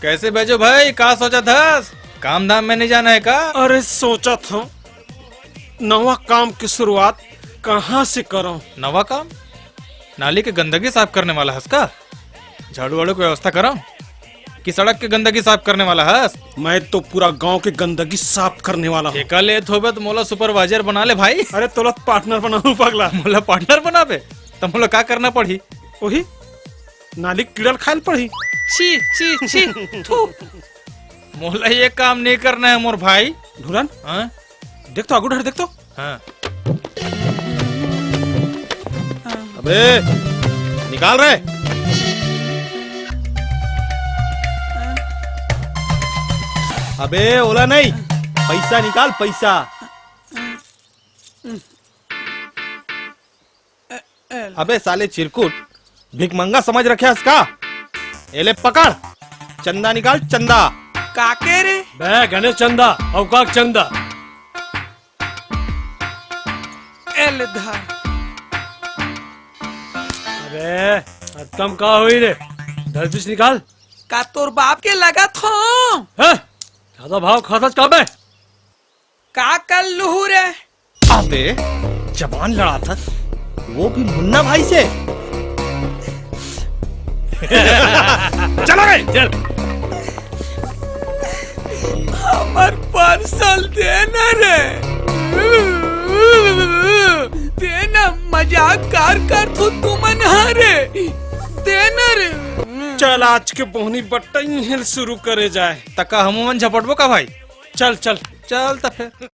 कैसे भेजो भाई? कहा सोचा था? काम धाम में नहीं जाना है का? अरे सोचा था नवा काम की शुरुआत कहाँ से करूं। नवा काम? नाली के गंदगी साफ करने वाला हंस का? झाड़ू वाड़ू की व्यवस्था करो कि सड़क के गंदगी साफ करने वाला हंस? मैं तो पूरा गांव की गंदगी साफ करने वाला हूँ। ठेका ले थोबे तो मोला सुपरवाइजर बना ले भाई। अरे तुरंत पार्टनर बनाऊं पगला। मोला पार्टनर बनाबे तो मोला का करना पड़ी? वही नाली कीड़ल खायल पड़ी। छी छी छी थू। मोला ये काम नहीं करना है मोर भाई। ढूरन हाँ? देख तो आगू ढर देख तो। हाँ। अबे निकाल रहे। अबे ओला नहीं, पैसा निकाल पैसा। अबे साले चिरकुट, भिकमंगा समझ रखे इसका? एले पकड़, चंदा निकाल चंदा। काके रे? बे गणेश चंदा अवकाश चंदा। एल धार। अबे कम का हुई रे, 10-20 निकाल। का तोर बाप के लगा थो? है ज्यादा भाव खाता कब है? का कर लूहू रे? अबे जवान लड़ा था, वो भी मुन्ना भाई से। चलो रे चल। हमार पार्सल देना रे। देना, मजाक कर तू तुमन हारे। देना रे। चल आज के बोहनी बट्टा शुरू करे जाए। तका हम झपटबो का भाई? चल चल चल तो फिर।